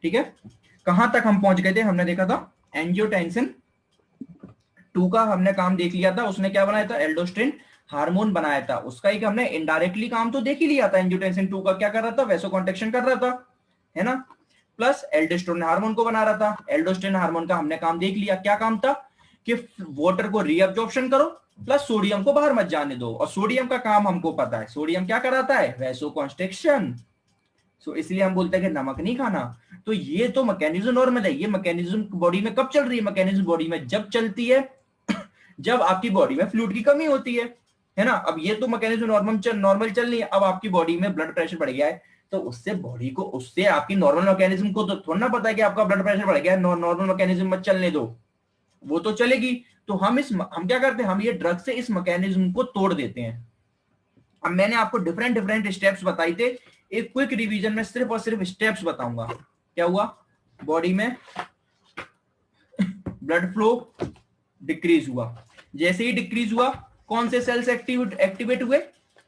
ठीक है, कहां तक हम पहुंच गए थे, हमने देखा था एंजियोटेंसिन 2 का हमने काम देख लिया था, उसने क्या बनाया था, एल्डोस्टेरिन हार्मोन बनाया था, उसका एक हमने इनडायरेक्टली काम तो देख ही लिया था, एंजियोटेंसिन 2 का क्या कर रहा था, वैसोकॉन्ट्रैक्शन कर रहा था, है ना, प्लस एल्डोस्टेरोन हार्मोन को बना रहा था। एल्डोस्टेरोन हार्मोन का हमने काम देख लिया, क्या काम था कि वाटर को रीअब्जॉर्प्शन करो प्लस सोडियम को बाहर मत जाने दो, और सोडियम का काम हमको पता है, सोडियम क्या कराता है, वैसोकॉन्स्ट्रिक्शन। सो इसलिए हम बोलते हैं कि नमक नहीं खाना। तो ये तो मैकेनिज्म नॉर्मल है, ये मैकेनिज्म बॉडी में कब चल रही है, मैकेनिज्म बॉडी में जब चलती है जब आपकी बॉडी में फ्लूइड की कमी होती है ना। अब ये तो मैकेनिज्म नॉर्मल चल रही है, अब आपकी बॉडी में ब्लड प्रेशर बढ़ गया है, तो उससे बॉडी को, उससे आपकी नॉर्मल मैकेनिज्म को तो थोड़ा ना पता है कि आपका ब्लड प्रेशर बढ़ गया है, नॉर्मल मैकेनिज्म मत चलने दो, वो तो चलेगी। तो हम क्या करते हैं, हम ये ड्रग से इस मैकेनिज्म को तोड़ देते हैं। अब मैंने आपको डिफरेंट डिफरेंट स्टेप्स बताए थे, एक क्विक रिवीजन में सिर्फ और सिर्फ स्टेप्स बताऊंगा। क्या हुआ, बॉडी में ब्लड फ्लो डिक्रीज हुआ, जैसे ही डिक्रीज हुआ कौन से सेल्स एक्टिवेट हुए,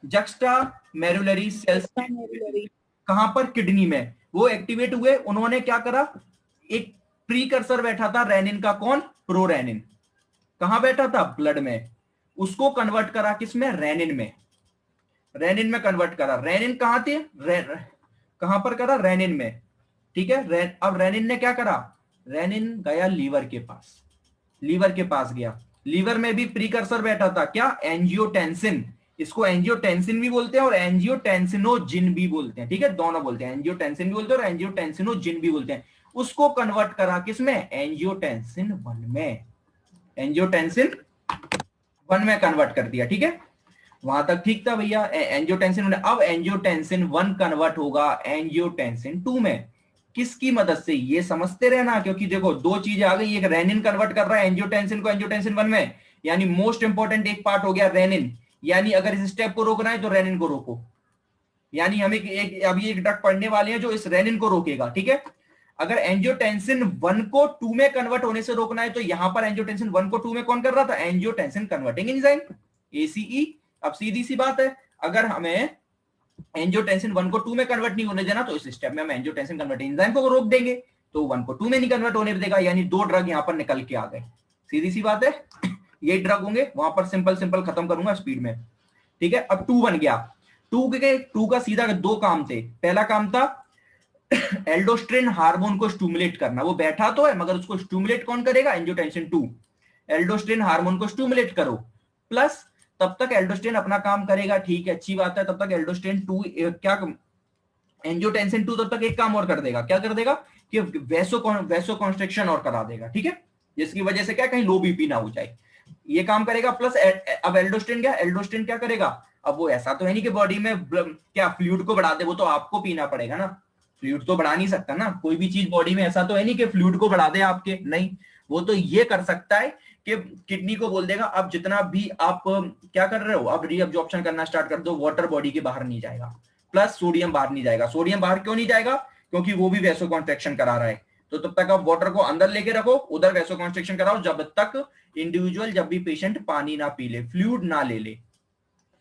जक्स्टा मेरुलरी सेल्स, कहां पर, किडनी में वो एक्टिवेट हुए। उन्होंने क्या करा, एक प्रीकर्सर बैठा था रेनिन का, कौन, प्रोरेनिन, कहां बैठा था, ब्लड में, उसको कन्वर्ट करा किसमें, रेनिन में, रेनिन में कन्वर्ट करा। रेनिन कहां थे, कहां पर करा, रेनिन में, ठीक है। अब रेनिन ने क्या करा, रेनिन गया लीवर के पास, लीवर के पास गया, लीवर में भी प्रीकर्सर बैठा था, क्या, एंजियोटेंसिन, इसको एंजियोटेंसिन भी बोलते हैं और एंजियोटेंसिनोजिन भी बोलते हैं, ठीक है, दोनों बोलते हैं, एंजियोटेंसिन भी बोलते हैं और एंजियोटेंसिनोजिन भी बोलते हैं। उसको कन्वर्ट करा किसमें, एंजियोटेंसिन 1 में, एंजियोटेंसिन 1 में कन्वर्ट कर दिया, ठीक है, वहां तक ठीक था भैया, एंजियोटेंसिन। अब एंजियोटेंसिन 1 कन्वर्ट होगा एंजियोटेंसिन 2 में, किसकी मदद से, ये समझते रहना, क्योंकि देखो दो चीजें आ गई, एक रेनिन कन्वर्ट कर रहा है एंजियोटेंसिन को एंजियोटेंसिन 1 में, यानी मोस्ट इंपॉर्टेंट एक पार्ट हो गया रेनिन, यानी अगर इस स्टेप को रोकना है तो रेनिन को रोको, यानी हम अभी एक ड्रग पढ़ने वाले हैं जो इस रेनिन को रोकेगा, ठीक है। अगर एंजियोटेंसिन 1 को 2 में कन्वर्ट होने से रोकना है तो यहां पर एंजियोटेंसिन 1 को 2 में कौन कर रहा था, एंजियोटेंसिन कन्वर्टिंग एंजाइम, एसीई। अब सीधी सी बात है, अगर हमें एंजियोटेंसिन 1 को 2 में कन्वर्ट नहीं होने देना तो इस स्टेप में हम एंजियोटेंसिन कन्वर्टिंग एंजाइम को रोक देंगे, तो 1 को 2 में नहीं कन्वर्ट होने देगा, यानी दो ड्रग यहां पर निकल के आ गए, सीधी सी बात है। ये ड्रग होंगे, वहां पर सिंपल सिंपल खत्म करूंगा स्पीड में, ठीक है। अब 2 बन गया, 2 का सीधा 2 काम थे, पहला काम था एल्डोस्ट्रिन हार्मोन को स्टिमुलेट करना, वो बैठा तो है मगर उसको स्टिमुलेट कौन करेगा, एंजियोटेंसिन 2, एल्डोस्ट्रिन हार्मोन को स्टिमुलेट करो, प्लस तब तक एल्डोस्ट्रिन अपना काम करेगा, ठीक है, अच्छी बात है, तब तक एल्डोस्ट्रिन 2 क्या, एंजियोटेंसिन 2 तब तक एक काम और कर देगा, क्या कर देगा कि वैसोकॉन्स्ट्रिक्शन और करा देगा, ठीक है, जिसकी वजह से क्या, कहीं लो बीपी ना हो जाए, ये काम करेगा। प्लस अब एल्डोस्ट्रिन क्या करेगा, अब वो ऐसा तो है नहीं कि बॉडी में क्या फ्लूइड को बढ़ा दे, वो तो आपको पीना पड़ेगा ना, फ्लूइड तो बढ़ा नहीं सकता ना, कोई भी चीज बॉडी में ऐसा तो है नहीं कि फ्लूइड को बढ़ा दे आपके, नहीं, वो तो ये कर सकता है कि किडनी को बोल देगा अब जितना भी आप क्या कर रहे हो, अब रीअब्जॉर्प्शन करना स्टार्ट कर दो, वाटर बॉडी के बाहर नहीं जाएगा, प्लस सोडियम बाहर नहीं जाएगा। सोडियम बाहर क्यों नहीं जाएगा, क्योंकि वो भी वैसोकॉन्ट्रैक्शन करा रहा है, तो तब तक आप वाटर को अंदर लेके रखो, उधर वैसोकॉन्स्ट्रिक्शन कराओ, जब तक इंडिविजुअल, जब भी पेशेंट पानी ना पी ले, फ्लूइड ना ले ले,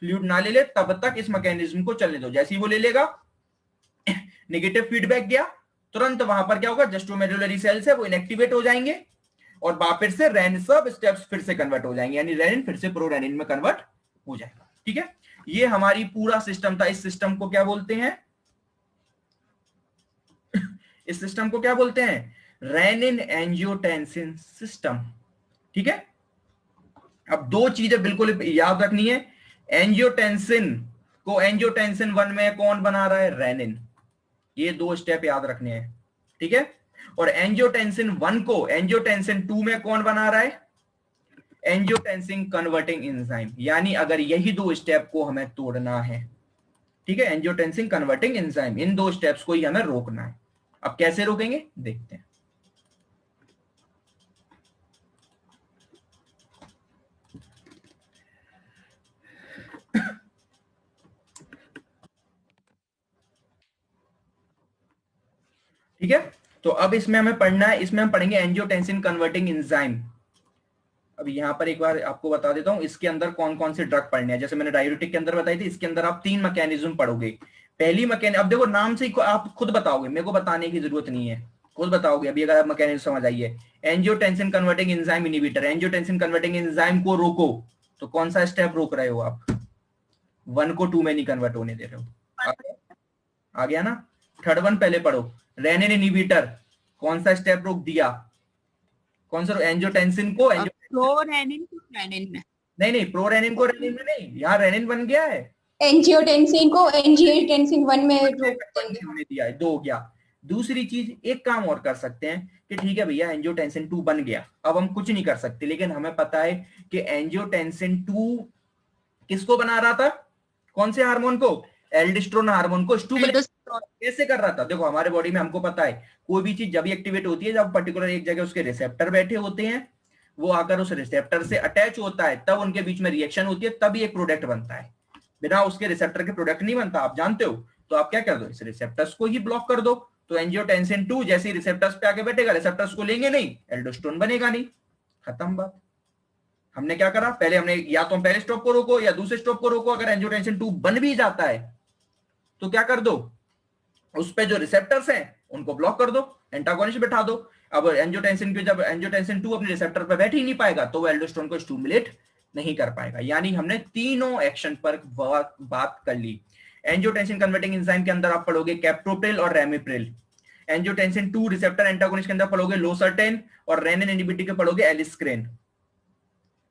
फ्लूइड ना ले ले, तब तक इस मैकेनिज्म को चलने दो। जैसे ही वो ले लेगा, नेगेटिव फीडबैक गया, तुरंत वहां पर क्या होगा, जस्टोमेडुलरी सेल्स है वो इनएक्टिवेट हो जाएंगे और वापस से रेनिन, सब स्टेप्स फिर से कन्वर्ट हो जाएंगे, यानी रेनिन फिर से प्रोरेनिन में कन्वर्ट हो जाएगा, ठीक है। ये हमारी पूरा सिस्टम था, इस सिस्टम को क्या बोलते हैं, इस सिस्टम को क्या बोलते हैं, रेनिन एंजियोटेंसिन सिस्टम, ठीक है। अब दो चीजें बिल्कुल याद रखनी है, एंजियोटेंसिन को एंजियोटेंसिन 1 में कौन बना रहा है, रेनिन, ये दो स्टेप याद रखने हैं, ठीक है। और एंजियोटेंसिन 1 को एंजियोटेंसिन 2 में कौन बना रहा है, एंजियोटेंसिन कन्वर्टिंग एंजाइम, यानी अगर यही दो स्टेप को हमें तोड़ना है, ठीक है, एंजियोटेंसिन कन्वर्टिंग एंजाइम, इन दो स्टेप्स को ही हमें रोकना है। अब कैसे रोकेंगे देखते हैं। ठीक है, तो अब इसमें हमें पढ़ना है, इसमें हम पढ़ेंगे एंजियोटेंसिन कन्वर्टिंग एंजाइम। अब यहां पर एक बार आपको बता देता हूं इसके अंदर कौन कौन से ड्रग पढ़ने हैं, जैसे मैंने डाययूरेटिक के अंदर बताई थी, इसके अंदर आप 3 मैकेनिज्म पढ़ोगे। पहली मैकेनिज्म, अब देखो नाम से ही आप खुद बताओगे, मेरे को बताने की जरूरत नहीं है, खुद बताओगे अभी अगर आप मैकेनिज्म समझ आइए। Angiotensin converting enzyme inhibitor, angiotensin converting enzyme को रोको, तो कौन सा स्टेप रोक रहे हो आप? 1 को 2 में नहीं कन्वर्ट होने दे रहे हो। आ गया ना? थर्ड वन पहले पढ़ो। रेनिन इनहिबिटर, कौन सा स्टेप रोक दिया? कौन सा? एंजियोटेंसिन को प्रोरेनिन को रेनिन में, नहीं, प्रो रेनिन को रेनिन में नहीं, यहाँ रेनिन बन गया है, एंजियोटेंसिन को एंजियोटेंसिन 1 में रोक देंगे। हमने दिया है, 2 हो गया। दूसरी चीज, एक काम और कर सकते हैं कि ठीक है भैया एंजियोटेंसिन 2 बन गया, अब हम कुछ नहीं कर सकते, लेकिन हमें पता है कि एंजियोटेंसिन 2 किसको बना रहा था? कौन से हार्मोन को? एल्डोस्टेरोन हार्मोन को स्टिमुलेट कैसे कर रहा था? देखो हमारे बॉडी में हमको पता है कोई भी चीज जब एक्टिवेट होती है, जब पर्टिकुलर एक जगह उसके रिसेप्टर बैठे होते हैं, वो आकर उस रिसेप्टर से अटैच होता है, तब उनके बीच में रिएक्शन होती है, तभी एक प्रोडक्ट बनता है। बिना उसके रिसेप्टर के प्रोडक्ट नहीं बनता, आप जानते हो। तो आप क्या कर दो, इस रिसेप्टर्स को ही ब्लॉक कर दो। तो एंजियोटेंसिन 2 जैसे रिसेप्टर्स पे आके बैठेगा, रिसेप्टर्स को लेंगे नहीं, एल्डोस्टेरोन बनेगा नहीं, खत्म बात। हमने क्या करा, पहले हमने या तो पहले स्टॉप को रोको या दूसरे स्टॉप को रोको। अगर एंजियोटेंसिन 2 बन भी जाता है तो क्या कर दो, उस पे जो रिसेप्टर्स हैं उनको ब्लॉक कर दो, एंटागोनिस्ट बैठा दो। अब एंजियोटेंसिन के जब एंजियोटेंसिन 2 अपने रिसेप्टर पर बैठ ही नहीं पाएगा, तो वो एल्डोस्टेरोन को स्टिमुलेट नहीं कर पाएगा। यानी हमने तीनों एक्शन पर बात कर ली। एंजियोटेंसिन कन्वर्टिंग एंजाइम के अंदर आप पढ़ोगे कैप्टोप्रिल और रैमिप्रिल। एंजियोटेंसिन 2 रिसेप्टर एंटागोनिस्ट के अंदर पढ़ोगे लोसर्टेन, और रेनिन इनहिबिटर के पढ़ोगे एलिस्क्रेन।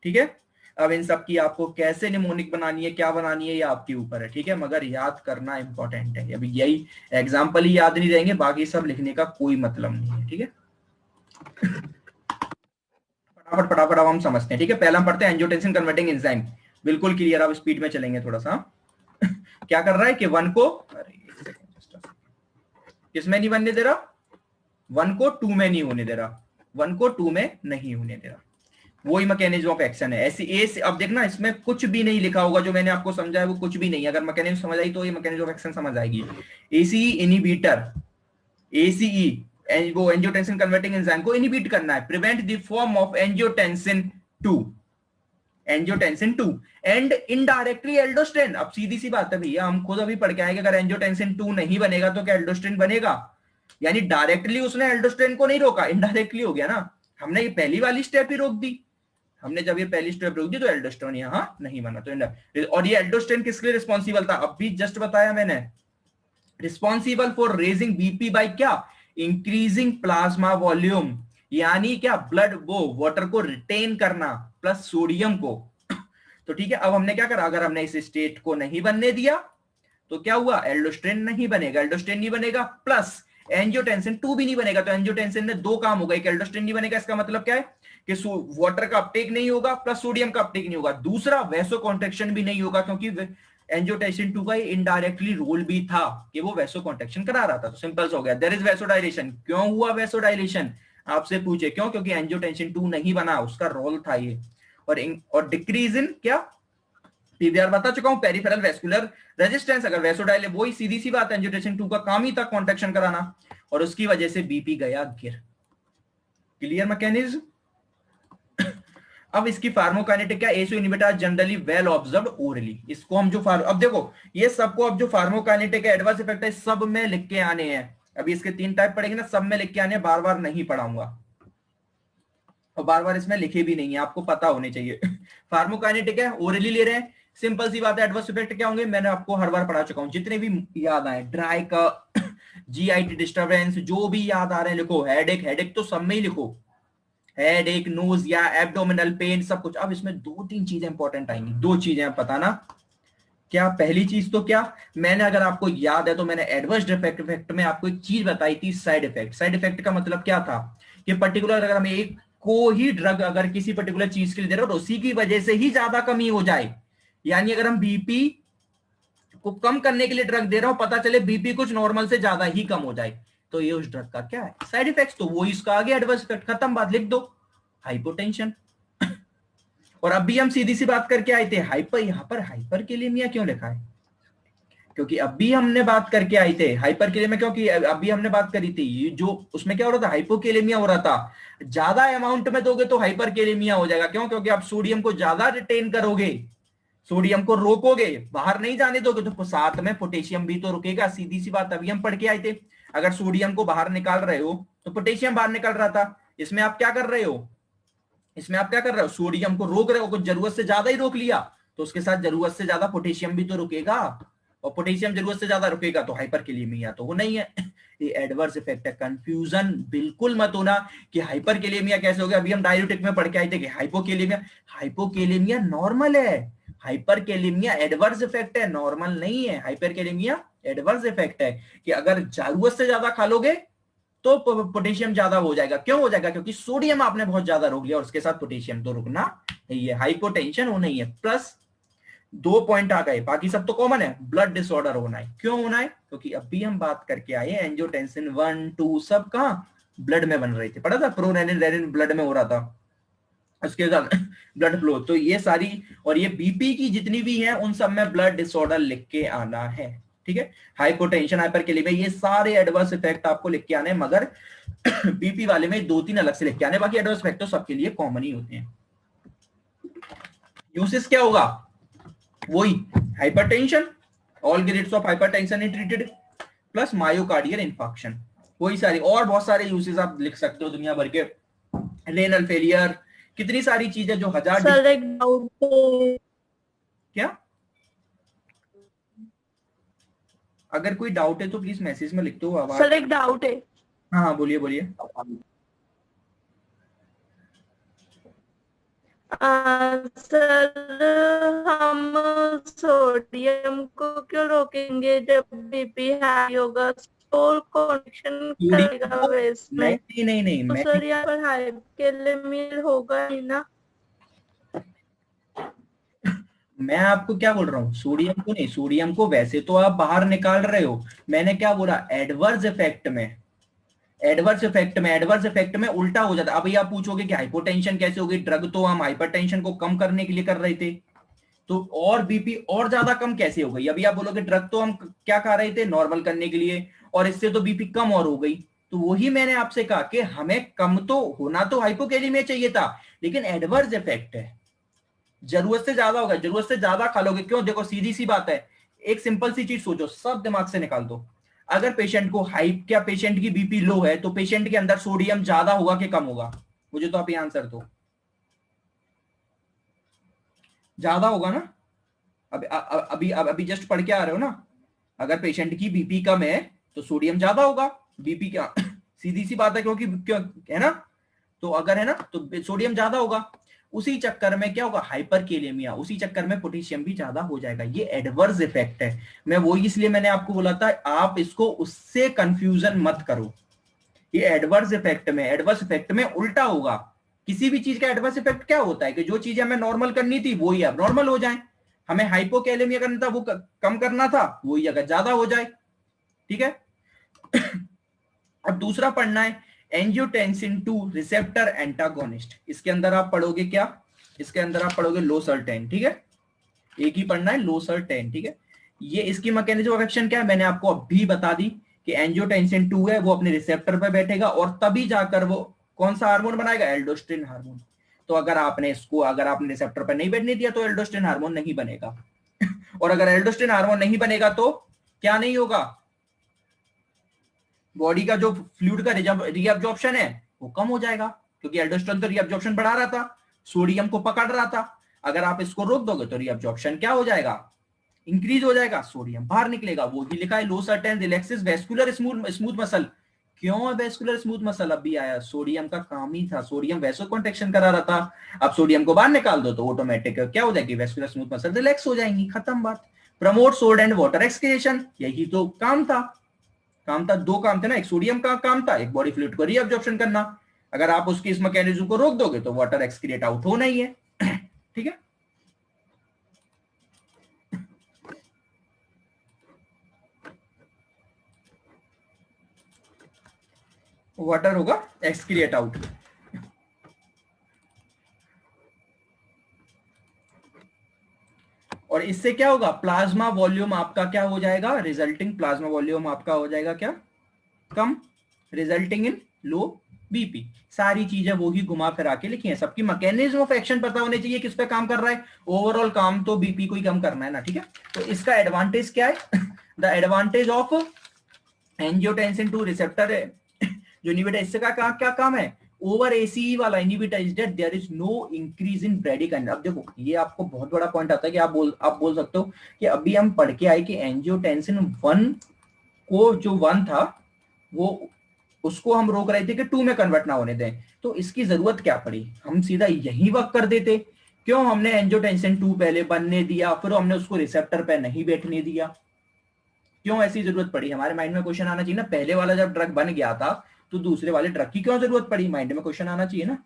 ठीक है, अब इन सब की आपको कैसे निमोनिक बनानी है, क्या बनानी है, ये आपके ऊपर है। ठीक है, मगर याद करना इंपॉर्टेंट है। अभी यही एग्जाम्पल ही याद नहीं रहेंगे, बाकी सब लिखने का कोई मतलब नहीं है। ठीक है, फटाफट अब हम समझते हैं। ठीक है, पहला हम पढ़ते हैं एंजियोटेंसिन कन्वर्टिंग एंजाइम। बिल्कुल क्लियर, अब स्पीड में चलेंगे थोड़ा सा। क्या कर रहा है कि 1 को किसमें नहीं बनने दे रहा, 1 को 2 में नहीं होने दे रहा, 1 को 2 में नहीं होने दे रहा। वही मैकेनिज्म ऑफ एक्शन है। ऐसी ए, अब देखना इसमें कुछ भी नहीं लिखा होगा, जो मैंने आपको समझाया वो कुछ भी नहीं। अगर मैकेनिज्म समझ आई तो ये मैकेनिज्म ऑफ एक्शन समझ आएगी। एसीई इनहिबिटर, एसीई वो एंजियोटेंसिन कन्वर्टिंग एंजाइम को इनहिबिट करना है, prevent the form of angiotensin 2, angiotensin 2 and indirectly aldosterone. अब सीधी सी बात है भैया, हम खुद अभी पढ़ के आए कि अगर एंजियोटेंसिन 2 नहीं बनेगा तो क्या एल्डोस्टेरोन बनेगा? यानी डायरेक्टली उसने एल्डोस्टेरोन को नहीं रोका, इनडायरेक्टली हो गया ना। हमने ये पहली वाली स्टेप ही रोक दी। हमने जब ये पहली स्टेप रोक दी तो एल्डोस्टेरोन यहां नहीं बना। तो और ये एल्डोस्टेरोन किसके लिए रिस्पॉन्सिबल था? अब भी जस्ट बताया मैंने, responsible for raising BP by क्या? इंक्रीजिंग प्लाज्मा वॉल्यूम, यानी क्या, ब्लड वो वाटर को रिटेन करना प्लस सोडियम को। तो ठीक है, अब हमने क्या करा, अगर हमने इस स्टेट को नहीं बनने दिया तो क्या हुआ, एल्डोस्टेरोन नहीं बनेगा, एल्डोस्टेरोन नहीं बनेगा प्लस एंजियोटेंसिन 2 भी नहीं बनेगा। तो एंजियोटेंसिन में 2 काम होगा, एक एल्डोस्टेरोन नहीं बनेगा, इसका मतलब क्या है कि वाटर का अपटेक नहीं होगा प्लस सोडियम का अपटेक नहीं होगा। दूसरा वैसो कॉन्ट्रैक्शन भी नहीं होगा, क्योंकि एंजियोटेंसिन 2 का इनडायरेक्टली रोल भी था कि वो वैसो कॉन्ट्रैक्शन करा रहा था। तो सिंपल हो गया, देयर इज वैसोडाइलेशन। क्यों हुआ वैसोडाइलेशन? आपसे पूछे क्यों? क्योंकि एंजियोटेंसिन 2 नहीं बना, उसका रोल था ये। और डिक्रीज इन क्या, पीवीआर बता चुका हूं, पेरिफेरल वैस्कुलर रेजिस्टेंस। अगर वैसोडाइले, वही सीधी सी बात है, एंजियोटेंसिन 2 का काम ही था कॉन्ट्रैक्शन कराना, और उसकी वजह से बीपी गया गिर। Clear mechanism? अब इसकी फार्माकोकाइनेटिक क्या, एसो inhibitor generally well observed orally. इसको हम जो अब देखो ये सबको, अब जो फार्माकोकाइनेटिक एडवर्स इफेक्ट है सब में लिख के आने हैं। अभी इसके 3 टाइप पढ़ेंगे ना, सब में लिख के आने हैं, बार बार नहीं पढ़ाऊंगा और बार बार इसमें लिखे भी नहीं है, आपको पता होने चाहिए। फार्माकोकाइनेटिक है, ओरली ले रहे हैं, सिंपल सी बात है। एडवर्स इफेक्ट क्या होंगे, मैंने आपको हर बार पढ़ा चुका हूं, जितने भी याद आए, ड्राई का, जीआईटी डिस्टर्बेंस, जो भी याद आ रहे हैं लिखो। हेडेक, हेडेक तो सब में ही लिखो, हेडेक, नोजिया, एब्डोमिनल पेन, सब कुछ। अब इसमें 2-3 चीजें इंपॉर्टेंट आएंगी, 2 चीजें आप बताना क्या। पहली चीज तो क्या, मैंने अगर आपको याद है तो मैंने एडवर्स इफेक्ट में आपको एक चीज बताई थी, साइड इफेक्ट। साइड इफेक्ट का मतलब क्या था कि पर्टिकुलर अगर हम एक को ही ड्रग अगर किसी पर्टिकुलर चीज के लिए दे रहे हो, तो उसी की वजह से ही ज्यादा कमी हो जाए। यानी अगर हम बीपी को कम करने के लिए ड्रग दे रहा हूं, पता चले बीपी कुछ नॉर्मल से ज्यादा ही कम हो जाए, तो ये उस ड्रग का क्या है, साइड इफेक्ट। तो वो इसका आगे एडवर्स इफेक्ट, खत्म बात, लिख दो, हाइपोटेंशन। और अभी हम सीधी सी बात करके आए थे, हाइपर, यहां पर हाइपरकेलेमिया क्यों लिखा है? क्योंकि अभी हमने बात करके आए थे हाइपरकेलेमिया, क्योंकि अभी हमने बात करी थी ये जो उसमें क्या हो रहा था, हाइपोकेलेमिया हो रहा था। ज्यादा अमाउंट में दोगे तो हाइपरकेलेमिया हो जाएगा। क्यों? क्योंकि आप सोडियम को ज्यादा रिटेन करोगे, सोडियम को रोकोगे, बाहर नहीं जाने दोगे, तो साथ में पोटेशियम भी तो रुकेगा। सीधी सी बात, अभी हम पढ़ के आए थे, अगर सोडियम को बाहर निकाल रहे हो तो पोटेशियम बाहर निकल रहा था। इसमें आप क्या कर रहे हो, इसमें आप क्या कर रहे हो, सोडियम को रोक रहे हो, कुछ जरूरत से ज्यादा ही रोक लिया तो उसके साथ जरूरत से ज्यादा पोटेशियम भी तो रुकेगा, और पोटेशियम जरूरत से ज्यादा रुकेगा तो हाइपरकैलेमिया तो वो नहीं है। ये एडवर्स इफेक्ट है। कंफ्यूजन बिल्कुल मत होना कि हाइपरकैलेमिया कैसे हो गया। अभी हम डायरेटिक में पढ़ के आए थे कि हाइपोकैलेमिया, हाइपोकैलेमिया नॉर्मल है, हाइपरकैलेमिया एडवर्स इफेक्ट है, नॉर्मल नहीं है। हाइपरकैलेमिया एडवर्स इफेक्ट है कि अगर जरूरत से ज्यादा खा लोगे तो पोटेशियम ज्यादा हो जाएगा। क्यों हो जाएगा, क्योंकि सोडियम आपने बहुत ज्यादा रोक लिया और उसके साथ पोटेशियम तो रुकना नहीं है, हाइपोटेंशन होना ही है। प्लस 2 पॉइंट आ गए, बाकी सब तो कॉमन है, ब्लड डिसऑर्डर होना है। क्यों होना है, क्योंकि अभी हम बात करके आए एंजियोटेंसिन 1 2 सब कहां ब्लड में बन रहे थे, पढ़ा था, प्रोरेनिन रेनिन ब्लड में हो रहा था, उसके साथ ब्लड फ्लो। तो ये सारी और ये बीपी की जितनी भी है उन सब में ब्लड डिसऑर्डर लिख के आना है, ठीक है। हाइपोटेंशन, हाइपरकैलेमिया, ये सारे एडवर्स इफेक्ट आपको लिख के आने, मगर बीपी वाले में 2-3 अलग से लिख के आने, बाकी एडवर्स इफेक्ट तो सबके लिए कॉमन ही होते हैं। यूसेस क्या होगा, वही hypertension, all grades of hypertension in treated, plus myocardial infarction, वही सारी और बहुत सारे यूसेस आप लिख सकते हो दुनिया भर के, रेनल फेलियर, कितनी सारी चीजें जो हजार। सर एक डाउट क्या, अगर कोई डाउट है तो प्लीज मैसेज में लिख दो आवाज। सर एक डाउट है। हाँ हाँ बोलिए बोलिए। सर हम सोडियम को क्यों रोकेंगे जब बीपी हाई होगा, तो कनेक्शन करेगा वेस्ट में। नहीं नहीं नहीं, तो मैं सर यहाँ पर हाइपरकैलेमिया होगा ही ना। मैं आपको क्या बोल रहा हूँ, सोडियम को नहीं, सोडियम को वैसे तो आप बाहर निकाल रहे हो, मैंने क्या बोला, एडवर्स इफेक्ट में, एडवर्स इफेक्ट में उल्टा हो जाता है। अभी आप पूछोगे कि हाइपोटेंशन कैसे होगी, ड्रग तो हम हाइपरटेंशन को कम करने के लिए कर रहे थे, तो और बीपी और ज्यादा कम कैसे हो गई। अभी आप बोलोगे ड्रग तो हम क्या खा रहे थे, नॉर्मल करने के लिए, और इससे तो बीपी कम और हो गई। तो वही मैंने आपसे कहा कि हमें कम तो होना तो हाइपोकैलेमिया चाहिए था, लेकिन एडवर्स इफेक्ट है, जरूरत से ज्यादा होगा, जरूरत से ज्यादा खा लोगे। क्यों, देखो सीधी सी बात है, एक सिंपल सी चीज सोचो, सब दिमाग से निकाल दो। अगर पेशेंट को क्या पेशेंट की बीपी लो है तो पेशेंट के अंदर सोडियम ज्यादा होगा कि कम होगा, मुझे तो आप ये आंसर दो। ज्यादा होगा ना, अभी जस्ट पढ़ के आ रहे हो ना, अगर पेशेंट की बीपी कम है तो सोडियम ज्यादा होगा, बीपी क्या सीधी सी बात है, क्योंकि क्यों है ना, तो अगर है ना तो सोडियम ज्यादा होगा, उसी चक्कर में क्या होगा, हाइपरकैलेमिया, उसी चक्कर में पोटेशियम भी ज्यादा हो जाएगा। ये एडवर्स इफेक्ट है। मैं वही इसलिए मैंने आपको बोला था, आप इसको उससे कंफ्यूजन मत करो। ये एडवर्स इफेक्ट में उल्टा होगा। किसी भी चीज का एडवर्स इफेक्ट क्या होता है कि जो चीजें हमें नॉर्मल करनी थी वही अब नॉर्मल हो जाए, हमें हाइपोकैलेमिया करना था वो कम करना था, वही अगर ज्यादा हो जाए, ठीक है। अब दूसरा पढ़ना है एंजियोटेंसिन 2 रिसेप्टर एंटागोनिस्ट। इसके अंदर आप पढ़ोगे क्या, इसके अंदर आप पढ़ोगे लोसर्टेन, ठीक है, एक ही पढ़ना है लोसर्टेन, ठीक है। ये इसकी मैकेनिज्म ऑफ एक्शन क्या है, मैंने आपको अभी बता दी कि एंजियोटेंसिन 2 है वो अपने रिसेप्टर पर बैठेगा और तभी जाकर वो कौन सा हार्मोन बनाएगा, एल्डोस्टेरिन हार्मोन। तो अगर आपने रिसेप्टर पर नहीं बैठने दिया तो एल्डोस्टेरिन हार्मोन नहीं बनेगा और अगर एल्डोस्टेरिन हार्मोन नहीं बनेगा तो क्या नहीं होगा, बॉडी का जो फ्लूइड का रीअब्जॉर्प्शन है वो कम हो जाएगा, क्योंकि एल्डोस्टेरोन तो रीअब्जॉर्प्शन बढ़ा रहा था, सोडियम को पकड़ रहा था। अगर आप इसको रोक दोगे तो रीअब्जॉर्प्शन क्या हो जाएगा, इंक्रीज हो जाएगा, सोडियम बाहर निकलेगा। वो ही लिखा है लोसर्टेन रिलैक्सेस वेस्कुलर स्मूथ मसल। क्यों वेस्कुलर स्मूथ मसल अभी आया, सोडियम का काम ही था, सोडियम वैसो कॉन्ट्रैक्शन करा रहा था। अब सोडियम को बाहर निकाल दो तो ऑटोमेटिक क्या हो जाएगी, वेस्कुलर स्मूथ मसल रिलैक्स हो जाएंगी, खत्म बात। Promote salt and water excretion, यही तो काम था, दो काम थे ना, एक सोडियम का काम था, एक बॉडी फ्लूइड को रीअब्जॉर्प्शन करना। अगर आप उसकी इस मैकेनिज्म को रोक दोगे तो वाटर एक्सक्रिएट आउट होना ही है, ठीक है। वाटर होगा एक्सक्रिएट आउट। और इससे क्या होगा, प्लाज्मा वॉल्यूम आपका क्या हो जाएगा, रिजल्टिंग प्लाज्मा वॉल्यूम आपका हो जाएगा क्या, कम, रिजल्टिंग इन लो बीपी। सारी चीजें वो ही घुमा फिरा के लिखी है, सबकी मैकेनिज्म ऑफ एक्शन पता होने चाहिए, किस पे काम कर रहा है, ओवरऑल काम तो बीपी को ही कम करना है ना, ठीक है। तो इसका एडवांटेज क्या है, the advantage of angiotensin 2 receptor, जो इनहिबिटर, इससे क्या काम है, ओवर एसी वाला inhibitor is that there is no increase in bradykinin. अब देखो ये आपको बहुत बड़ा पॉइंट आता है कि आप बोल सकते हो कि अभी हम पढ़ के आए कि एंजियोटेंसिन 1 को जो 1 था वो उसको हम रोक रहे थे कि 2 में कन्वर्ट ना होने दें, तो इसकी जरूरत क्या पड़ी, हम सीधा यही वर्क कर देते। क्यों हमने एंजियोटेंसिन 2 पहले बनने दिया, फिर हमने उसको रिसेप्टर पे नहीं बैठने दिया, क्यों ऐसी जरूरत पड़ी? हमारे माइंड में क्वेश्चन आना चाहिए ना, पहले वाला जब ड्रग बन गया था तो दूसरे वाले ड्रग की क्यों जरूरत पड़ी, माइंड में क्वेश्चन आना चाहिए ना।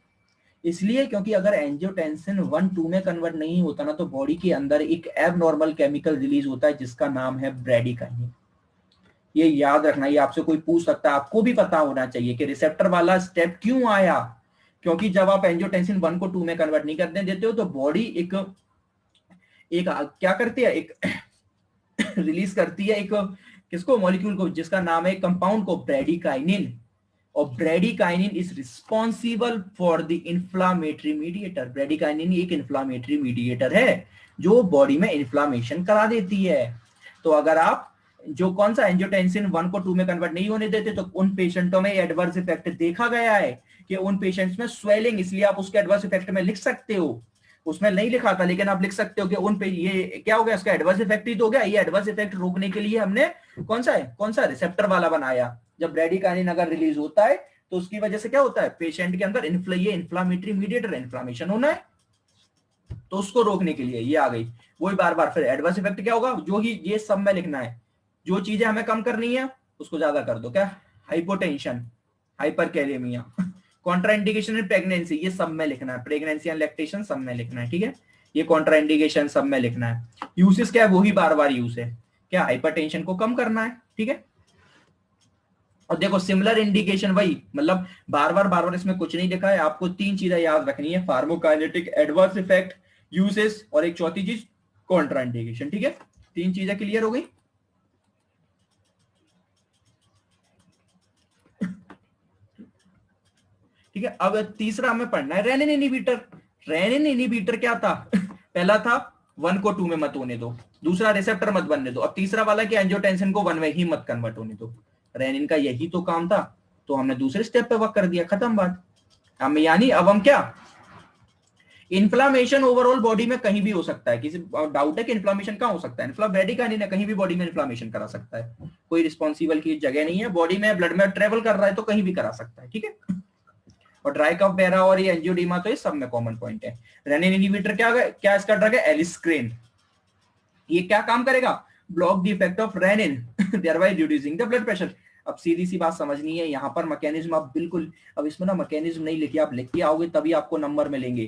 इसलिए क्योंकि अगर एंजियोटेंसिन 1-2 में कन्वर्ट नहीं होता ना तो बॉडी के अंदर एक एबनॉर्मल केमिकल रिलीज होता है जिसका नाम है ब्रेडिकाइनिन। ये याद रखना, ये आपसे कोई पूछ सकता है, आपको भी पता होना चाहिए कि रिसेप्टर वाला स्टेप क्यों आया। क्योंकि जब आप एंजियोटेंसिन 1 को 2 में कन्वर्ट नहीं करने देते हो तो बॉडी एक क्या करती है, एक रिलीज करती है एक किसको, मॉलिक्यूल को, जिसका नाम है कंपाउंड को ब्रेडिकाइनिन। और bradykinin is responsible for the inflammatory mediator. Bradykinin एक इन्फ्लामेटरी मीडिएटर है जो बॉडी में इन्फ्लामेशन करा देती है। तो अगर आप जो कौन सा एंजियोटेंसिन 1 को 2 में कन्वर्ट नहीं होने देते तो उन पेशेंटों में एडवर्स इफेक्ट देखा गया है कि उन पेशेंट्स में स्वेलिंग, इसलिए आप उसके एडवर्स इफेक्ट में लिख सकते हो, उसमें नहीं लिखा था लेकिन आप लिख सकते हो कि उन पे ये क्या हो गया, इसका एडवर्स इफेक्ट ही तो हो गया। ये एडवर्स इफेक्ट रोकने के लिए हमने कौन सा रिसेप्टर वाला बनाया। जब ब्रेडिकाइनिन अगर रिलीज होता है तो उसकी वजह से क्या होता है, पेशेंट के अंदर ये इन्फ्लामेटरी मीडिएटर इन्फ्लामेशन होना है, तो उसको रोकने के लिए ये आ गई। वही बार बार फिर एडवर्स इफेक्ट क्या होगा, जो ही ये सब में लिखना है, जो चीजें हमें कम करनी है उसको ज्यादा कर दो। क्या, hypotension, hyperkalaemia, contraindication in pregnancy, ये सब में लिखना है। प्रेगनेंसी एंड लैक्टेशन सब में लिखना है, ठीक है। ये कॉन्ट्राइंडिकेशन सब में लिखना है। यूसेस क्या है, वही बार बार यूज है, क्या, हाइपरटेंशन को कम करना है, ठीक है। और देखो सिमिलर इंडिकेशन वही, मतलब बार बार इसमें कुछ नहीं लिखा है, आपको 3 चीजें याद रखनी है, फार्माकोकाइनेटिक, एडवर्स इफेक्ट, यूसेस, और एक चौथी चीज कॉन्ट्राइंडिकेशन, ठीक है। 3 चीजें क्लियर हो गई। ठीक है, अब तीसरा हमें पढ़ना है रेनिन इनहिबिटर। रेनिन इनहिबिटर क्या था पहला था 1 को 2 में मत होने दो, दूसरा रिसेप्टर मत बनने दो, अब तीसरा वाला कि एंजियोटेंसिन को 1 में ही मत कन्वर्ट होने दो। रेनिन का यही तो काम था, तो हमने दूसरे स्टेप पे वर्क कर दिया, खत्म बात। हम यानी अब हम क्या, इन्फ्लामेशन ओवरऑल बॉडी में कहीं भी हो सकता है। किसी डाउट है कि इन्फ्लामेशन कहां हो सकता है, ब्रेडिकाइनिन कहीं भी बॉडी में इन्फ्लामेशन करा सकता है, कोई रिस्पॉन्सिबल की जगह नहीं है, बॉडी में ब्लड में ट्रेवल कर रहा है तो कहीं भी करा सकता है, ठीक है। और ड्राई कफ बेरा और ये एंजियोडीमा तो ये सब में कॉमन पॉइंट है। रेनिन इनहिबिटर क्या इसका ड्रग है, एलिस्क्रेन। ये क्या काम करेगा, block the effect of renin thereby reducing the blood pressure. अब सीधी सी बात समझनी है, यहाँ पर मैकेनिज्म आप बिल्कुल, अब इसमें ना मैकेनिज्म नहीं लिखिए, आप लिख के आओगे तभी आपको नंबर मिलेंगे।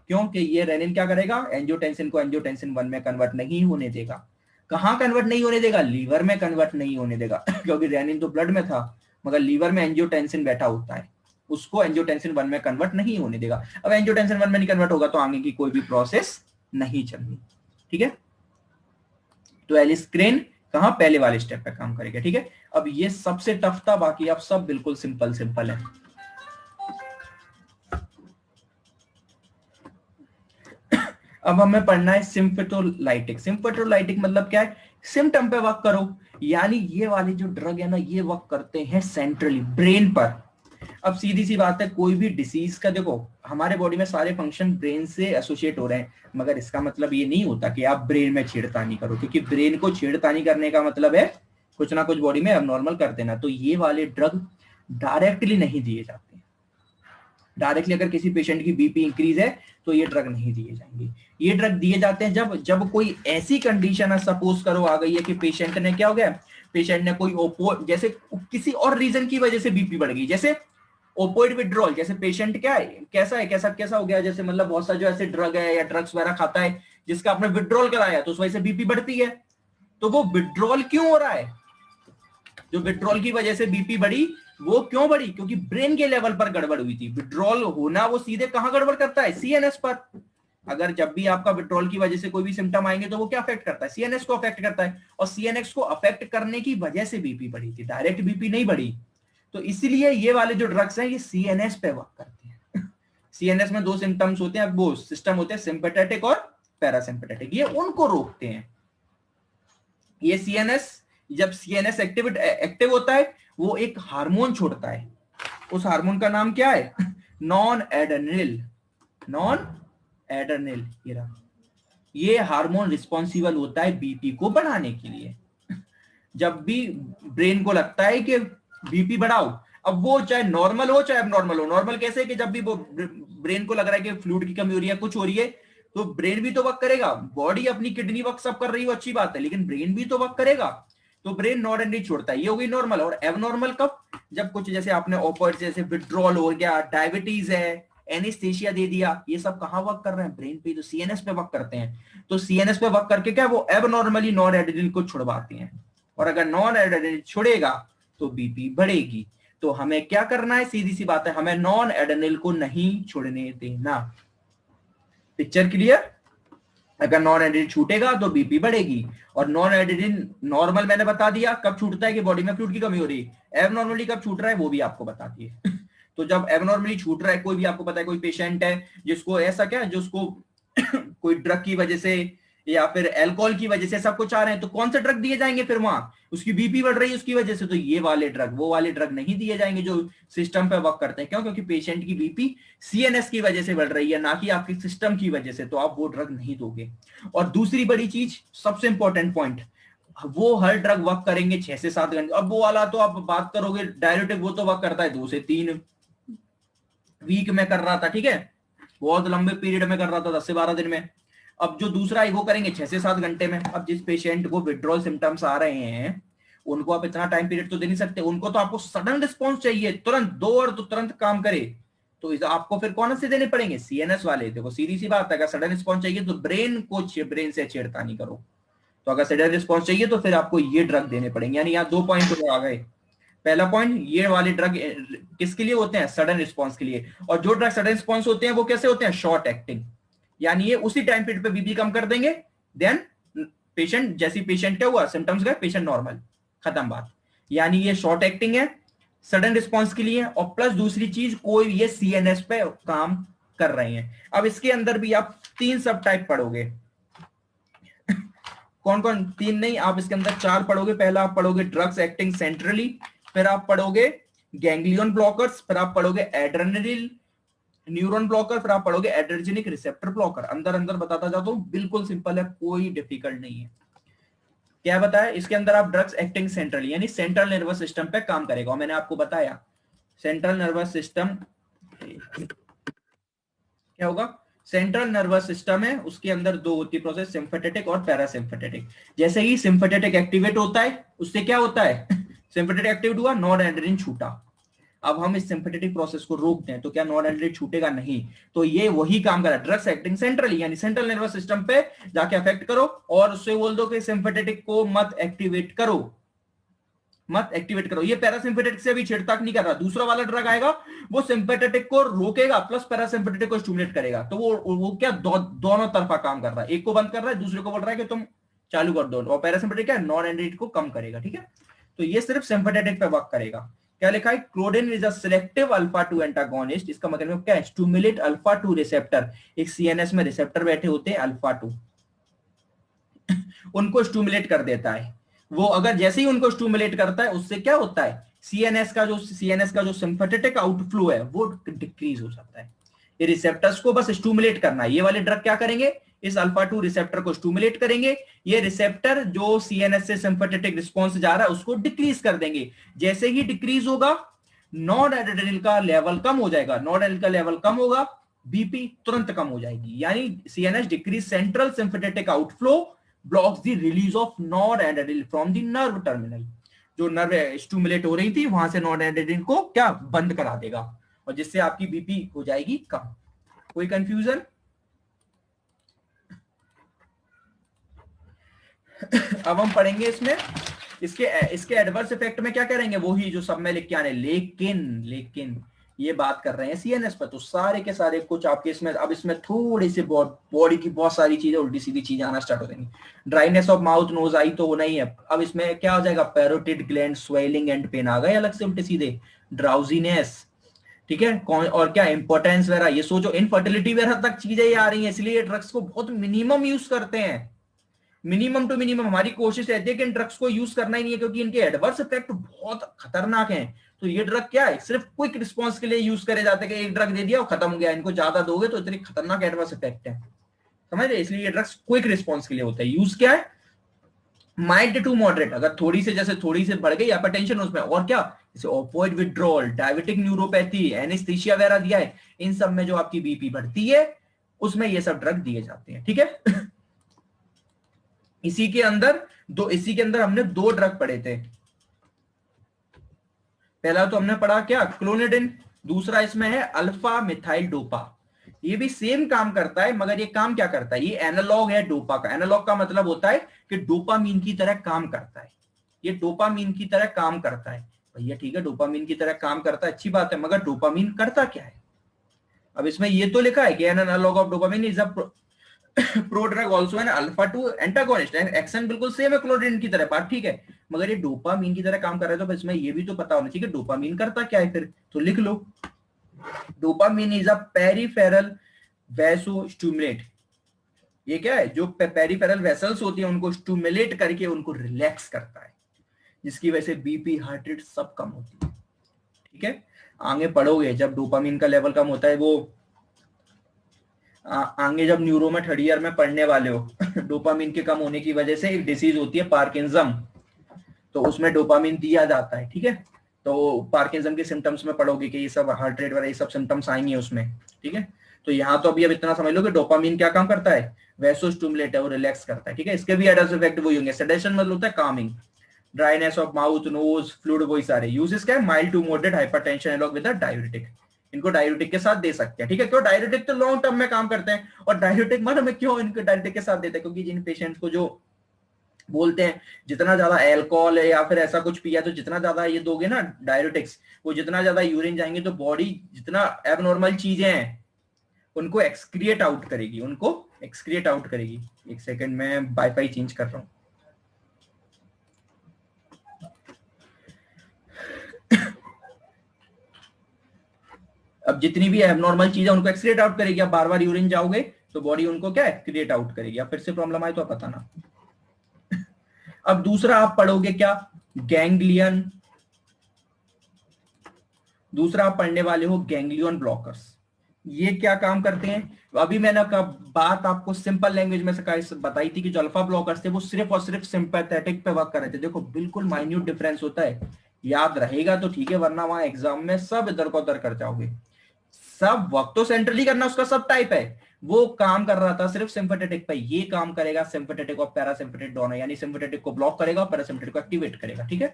क्योंकि ये रेनिन क्या करेगा, एंजियोटेंसिन को एंजियोटेंसिन 1 में कन्वर्ट नहीं होने देगा। कहाँ कन्वर्ट नहीं होने देगा, लीवर में कन्वर्ट नहीं होने देगा क्योंकि रेनिन तो ब्लड में था, मगर लीवर में एंजियोटेंसिन बैठा होता है, उसको एंजियोटेंसिन 1 में कन्वर्ट नहीं होने देगा। अब एंजियोटेंसिन 1 में नहीं कन्वर्ट होगा तो आगे की कोई भी प्रोसेस नहीं चलनी, ठीक है। तो एलिस्क्रेन कहां, पहले वाले स्टेप पे काम करेगा, ठीक है। अब ये सबसे टफ था, बाकी अब सब बिल्कुल सिंपल है। अब हमें पढ़ना है सिम्पेटोलाइटिक। सिम्पेटोलाइटिक मतलब क्या है, सिम्टम पे वर्क करो, यानी ये वाले जो ड्रग है ना ये वर्क करते हैं सेंट्रली ब्रेन पर। अब सीधी सी बात है, कोई भी डिसीज का देखो, हमारे बॉडी में सारे फंक्शन ब्रेन से एसोसिएट हो रहे हैं, मगर इसका मतलब ये नहीं होता कि आप ब्रेन में छेड़खानी करो, क्योंकि ब्रेन को छेड़खानी करने का मतलब है कुछ ना कुछ बॉडी में अबनॉर्मल कर देना। तो ये वाले ड्रग डायरेक्टली नहीं दिए जाते। डायरेक्टली अगर किसी पेशेंट की बीपी इंक्रीज है तो ये ड्रग नहीं दिए जाएंगे। ये ड्रग दिए जाते हैं जब कोई ऐसी कंडीशन है, सपोज करो आ गई है कि पेशेंट ने क्या हो गया, पेशेंट ने कोई जैसे किसी और रीजन की वजह से बीपी बढ़ गई, जैसे ओपोइड विड्रॉल। जैसे पेशेंट क्या है, कैसा हो गया, जैसे मतलब बहुत सा जो ऐसे ड्रग है या ड्रग्स वगैरह खाता है जिसका आपने विड्रॉल कराया तो उस वजह से बीपी बढ़ती है। तो वो विड्रॉल क्यों हो रहा है, जो विड्रॉल की वजह से बीपी बढ़ी वो क्यों बढ़ी, क्योंकि ब्रेन के लेवल पर गड़बड़ हुई थी। विड्रॉल होना वो सीधे कहां गड़बड़ करता है, सीएनएस पर। अगर जब भी आपका विड्रॉल की वजह से कोई भी सिम्टम आएंगे तो वो क्या अफेक्ट करता है, सीएनएस को अफेक्ट करता है, और सीएनएस को अफेक्ट करने की वजह से बीपी बढ़ी थी, डायरेक्ट बीपी नहीं बढ़ी। तो इसलिए ये वाले जो ड्रग्स हैं ये सीएनएस पे वर्क करते हैं। सीएनएस में 2 सिम्टम्स होते हैं, वो सिस्टम होते हैं सिंपैथेटिक और पैरासिम्पैथेटिक, ये उनको रोकते हैं। ये सीएनएस, जब सीएनएस एक्टिव होता है वो एक हार्मोन छोड़ता है, उस हार्मोन का नाम क्या है? Non adrenal. नॉन एड्रेनल ये हार्मोन रिस्पॉन्सिबल होता है बीपी को बढ़ाने के लिए। जब भी ब्रेन को लगता है कि बीपी बढ़ाओ, अब वो चाहे नॉर्मल हो चाहे एबनॉर्मल हो। नॉर्मल कैसे कि जब भी वो ब्रेन को लग रहा है कि फ्लूइड की कमी हो रही है, कुछ हो रही है, तो ब्रेन भी तो वर्क करेगा। बॉडी अपनी किडनी वर्क सब कर रही हो, अच्छी बात है, लेकिन ब्रेन भी तो वर्क करेगा, तो ब्रेन नॉर्मली छोड़ता है। ये हो गई नॉर्मल। और एबनॉर्मल कब? जब कुछ जैसे आपने ऑपोजिट जैसे विड्रॉल हो गया, डायबिटीज है, एनेस्थेशिया दे दिया, ये सब कहाँ वर्क कर रहे हैं? ब्रेन पे, तो सीएनएस पे वर्क करते हैं। तो सीएनएस पे वर्क करके क्या वो एबनॉर्मली नॉन एड्रेनल को छुड़वाते हैं। और अगर नॉन एड्रेनल छुड़ेगा तो बीपी बढ़ेगी। तो हमें क्या करना है? सीधी सी बात है, हमें नॉन एड्रेनल को नहीं छोड़ने देना। Picture clear? अगर नॉन एड्रेनल छूटेगा तो बीपी बढ़ेगी। और नॉन एड्रेनल नॉर्मल मैंने बता दिया कब छूटता है कि बॉडी में फ्लूइड की कमी हो रही है। एबनॉर्मली कब छूट रहा है वो भी आपको बता दिए। तो जब एबनॉर्मली छूट रहा है, कोई भी आपको पता है, कोई पेशेंट है जिसको ऐसा क्या है, जिसको कोई ड्रग की वजह से या फिर अल्कोहल की वजह से सब कुछ आ रहे हैं, तो कौन से ड्रग दिए जाएंगे फिर वहां? उसकी बीपी बढ़ रही है उसकी वजह से, तो ये वाले ड्रग, वो वाले ड्रग नहीं दिए जाएंगे जो सिस्टम पे वर्क करते हैं। क्यों? क्योंकि पेशेंट की बीपी सीएनएस की वजह से बढ़ रही है, ना कि आपके सिस्टम की वजह से, तो आप वो ड्रग नहीं दोगे। और दूसरी बड़ी चीज, सबसे इंपॉर्टेंट पॉइंट, वो हर ड्रग वर्क करेंगे 6 से 7 घंटे। अब वो वाला तो आप बात करोगे डायरेक्टिव, वो तो वर्क करता है 2 से 3 वीक में कर रहा था, ठीक है, बहुत लंबे पीरियड में कर रहा था, 10 से 12 दिन में। अब जो दूसरा है वो करेंगे 6 से 7 घंटे में। अब जिस पेशेंट को विड्रॉल सिम्टम्स आ रहे हैं उनको आप इतना टाइम पीरियड तो दे नहीं सकते, उनको तो आपको सडन रिस्पॉन्स चाहिए, तुरंत दो और तो तुरंत काम करे। तो आपको फिर कौन से देने पड़ेंगे? सीएनएस वाले। देखो सीधी सी बात है, अगर सडन रिस्पॉन्स चाहिए तो ब्रेन से छेड़खानी करो। तो अगर सडन रिस्पॉन्स चाहिए तो फिर आपको ये ड्रग देने पड़ेंगे। यानी यहाँ 2 पॉइंट आ गए। पहला पॉइंट, ये वाले ड्रग किसके लिए होते हैं? सडन रिस्पॉन्स के लिए। और जो ड्रग सडन रिस्पॉन्स होते हैं वो कैसे होते हैं? Short acting. यानी ये उसी टाइम पीरियड पे बीपी कम कर देंगे, देन पेशेंट, जैसी पेशेंट क्या हुआ, सिम्टम्स गए, पेशेंट नॉर्मल, खत्म बात। यानी ये शॉर्ट एक्टिंग है, सडन रिस्पॉन्स के लिए। और प्लस दूसरी चीज, कोई ये सीएनएस पे काम कर रहे हैं। अब इसके अंदर भी आप 3 सब टाइप पढ़ोगे। कौन कौन? 3 नहीं, आप इसके अंदर 4 पढ़ोगे। पहला आप पढ़ोगे ड्रग्स एक्टिंग सेंट्रली, फिर आप पढ़ोगे गैंग्लियन ब्लॉकर्स, फिर आप पढ़ोगे एड्रेनल न्यूरॉन ब्लॉकर, फिर आप पढ़ोगे एड्रेनर्जिक रिसेप्टर ब्लॉकर। अंदर अंदर बताता जाता हूं, बिल्कुल सिंपल है, कोई डिफिकल्ट नहीं है। क्या बताया? इसके अंदर आप ड्रग्स एक्टिंग सेंट्रली यानी सेंट्रल नर्वस सिस्टम पे काम करेगा। और मैंने आपको बताया सेंट्रल नर्वस सिस्टम क्या होगा? सेंट्रल नर्वस सिस्टम है, उसके अंदर 2 होती है प्रोसेस, सिंपैथेटिक और पैरासिम्पैथेटिक। जैसे ही सिंपैथेटिक एक्टिवेट होता है उससे क्या होता है? सिंपैथेटिक एक्टिवेट हुआ, नॉन एड्रेनलिन छूटा। अब हम इस सिंपैथेटिक प्रोसेस को रोक दें तो क्या नॉन एड्रेनलिन छूटेगा? नहीं। तो ये वही काम कर रहा है, ड्रग्स एक्टिंग सेंट्रली यानी सेंट्रल नर्वस सिस्टम पे जाके अफेक्ट करो और उससे बोल दो कि सिंपैथेटिक को मत एक्टिवेट करो, मत एक्टिवेट करो। ये पैरासिम्पैथेटिक से भी छेड़छाड़ नहीं कर रहा। दूसरा वाला ड्रग आएगा वो सिंपैथेटिक को रोकेगा प्लस पैरासिम्पैथेटिक को स्टिमुलेट करेगा। तो वो क्या दोनों तरफा काम कर रहा है, एक को बंद कर रहा है, दूसरे को बोल रहा है कि तुम चालू कर दो। और पैरासिम्पैथेटिक क्या, नॉन एड्रेनलिन को कम करेगा, ठीक है। तो ये सिर्फ सिंपैथेटिक पे वर्क करेगा। क्या लिखा है? Clonidine is a selective alpha 2 antagonist. इसका मतलब क्या है? Stimulate alpha 2 receptor. एक सीएनएस में रिसेप्टर बैठे होते हैं अल्फा 2, उनको स्टिमुलेट कर देता है वो। अगर जैसे ही उनको स्टिमुलेट करता है उससे क्या होता है? सीएनएस का जो सिंपैथेटिक आउटफ्लो है वो डिक्रीज हो जाता है। ये रिसेप्टर्स को बस स्टिमुलेट करना है। ये वाले ड्रग क्या करेंगे? इस अल्फा 2 रिसेप्टर को स्टिमुलेट करेंगे। ये रिसेप्टर जो सीएनएस से सिंपैथेटिक रिस्पांस जा रहा है उसको डिक्रीज कर देंगे। जैसे ही डिक्रीज होगा नॉन एड्रेनलिन का लेवल कम हो जाएगा। नॉन एड्रेनलिन का लेवल कम होगा, बीपी तुरंत कम हो जाएगी। यानी CNS decrease central sympathetic outflow, blocks the release of non adrenaline from the nerve terminal. जो नर्व स्टिमुलेट हो रही थी वहां से नॉन एड्रेनलिन को क्या बंद करा देगा, और जिससे आपकी बीपी हो जाएगी कम। कोई कंफ्यूजन? अब हम पढ़ेंगे इसमें इसके एडवर्स इफेक्ट में क्या करेंगे, वही जो सब में लिख के आने। लेकिन ये बात कर रहे हैं सीएनएस पर, तो सारे के सारे कुछ आपके इसमें, अब इसमें थोड़ी सी बॉडी की बहुत सारी चीजें उल्टी सीधी चीजें आना स्टार्ट हो जाएंगी। Dryness of mouth nose eye तो वो नहीं है। अब इसमें क्या हो जाएगा? Parotid gland swelling and pain आ गए अलग से उल्टे सीधे। ड्राउजीनेस, ठीक है, और क्या इंपॉर्टेंस वगैरह, ये सोचो इनफर्टिलिटी वगैरह तक चीजें ये आ रही हैं। इसलिए ड्रग्स को बहुत मिनिमम यूज करते हैं, मिनिमम टू मिनिमम। हमारी कोशिश रहती है कि इन ड्रग्स को यूज करना ही नहीं है, क्योंकि इनके एडवर्स इफेक्ट बहुत खतरनाक हैं। तो ये ड्रग क्या है, सिर्फ क्विक रिस्पॉन्स के लिए यूज करे जाते हैं कि एक ड्रग दे दिया और खत्म हो गया, इनको ज्यादा दोगे तो इतनी खतरनाक एडवर्स इफेक्ट है, समझ रहे, इसलिए ये ड्रग्स क्विक रिस्पॉन्स के लिए होता है। यूज क्या है, माइल्ड टू मॉडरेट, अगर थोड़ी से जैसे थोड़ी से बढ़ गई हाइपरटेंशन उसमें, और क्या जैसे opioid withdrawal, diabetic neuropathy, anaesthesia वगैरह दिया है, इन सब में जो आपकी बीपी बढ़ती है उसमें ये सब ड्रग दिए जाते हैं, ठीक है। इसी के अंदर हमने 2 ड्रग पढ़े थे। पहला तो हमने पढ़ा क्या, क्लोनिडिन, दूसरा इसमें है अल्फा मिथाइल डोपा। ये भी सेम काम करता है, मगर ये काम क्या करता है, ये एनालॉग है डोपा का। एनालॉग का मतलब होता है कि डोपामीन की तरह काम करता है, ये डोपामीन की तरह काम करता है। भैया ठीक है, डोपामीन की तरह काम करता है, अच्छी बात है, मगर डोपामीन करता क्या है। अब इसमें ये तो लिखा है कि an analogue of dopamine is a prodrug also an alpha 2 antagonist, action बिल्कुल सेम है क्लोनिडिन की तरह, बात ठीक है, मगर ये डोपामीन की तरह काम कर रहा है, तो इसमें ये भी तो पता होना चाहिए कि डोपामीन करता क्या है फिर, तो लिख लो, डोपामीन इज अ पेरिफेरल वैसोस्टिमुलेट। ये क्या है, जो पेरिफेरल वेसल्स होती है उनको स्टिमुलेट करके उनको रिलैक्स करता है, जिसकी वजह से बीपी, हार्ट रेट सब कम होती है, ठीक है। आगे पढ़ोगे जब डोपामीन का लेवल कम होता है, वो आगे जब न्यूरो में 3rd ईयर में पढ़ने वाले हो डोपामीन के कम होने की वजह से एक डिसीज होती है पार्किंसम, तो उसमें डोपामीन दिया जाता है, ठीक है। तो पार्किंसम के सिम्टम्स में पढ़ोगे कि ये सब हार्ट रेट वगैरह ये सब सिम्टम्स आएंगे उसमें, ठीक है। तो यहाँ तो अभी अब इतना समझ लो कि डोपामीन क्या काम करता है, वैसोस्टिमुलेट है, वो रिलैक्स करता है, ठीक है। इसके भी एडवर्स इफेक्ट वही होंगे, सेडेशन मतलब होता है calming, dryness of mouth, nose, fluid, वही सारे। यूजेस क्या है, mild to moderate hypertension along with diuretic, इनको डाययूरेटिक के साथ दे सकते हैं, ठीक है। क्यों डाययूरेटिक तो लॉन्ग टर्म में काम करते हैं, और डाययूरेटिक मतलब हमें क्यों इनको डाययूरेटिक के साथ देते हैं, क्योंकि जिन पेशेंट्स को जो बोलते हैं जितना ज्यादा अल्कोहल है या फिर ऐसा कुछ पिया, तो जितना ज्यादा ये दोगे ना डाययूरेटिक्स, वो जितना ज्यादा यूरिन जाएंगे तो बॉडी जितना एबनॉर्मल चीजें हैं उनको एक्सक्रिएट आउट करेगी, एक सेकंड में वाईफाई चेंज कर रहा हूं। अब जितनी भी एबनॉर्मल चीजें उनको एक्सक्रिएट आउट करेगी, अब बार बार यूरिन जाओगे तो बॉडी उनको क्या एक्सक्रिएट आउट करेगी, अब फिर से प्रॉब्लम आए तो बताना। अब दूसरा आप पढ़ोगे क्या, गैंग्लियन, दूसरा आप पढ़ने वाले हो गैंग्लियन ब्लॉकर्स। ये क्या काम करते हैं, अभी मैंने बात आपको सिंपल लैंग्वेज में से बताई थी कि जो अल्फा ब्लॉकर्स थे वो सिर्फ और सिर्फ सिंपैथेटिक पे वर्क कर रहे थे। देखो बिल्कुल माइन्यूट डिफरेंस होता है, याद रहेगा तो ठीक है, वरना वहां एग्जाम में सब इधर को उधर कर जाओगे। सब वर्क तो सेंट्रली करना, उसका सब टाइप है, वो काम कर रहा था सिर्फ सिंपैथेटिक पे, ये काम करेगा सिंपैथेटिक और पैरासिम्पैथेटिक दोनों, यानी सिंपैथेटिक को ब्लॉक करेगा और पैरासिम्पैथेटिक को एक्टिवेट करेगा, ठीक है।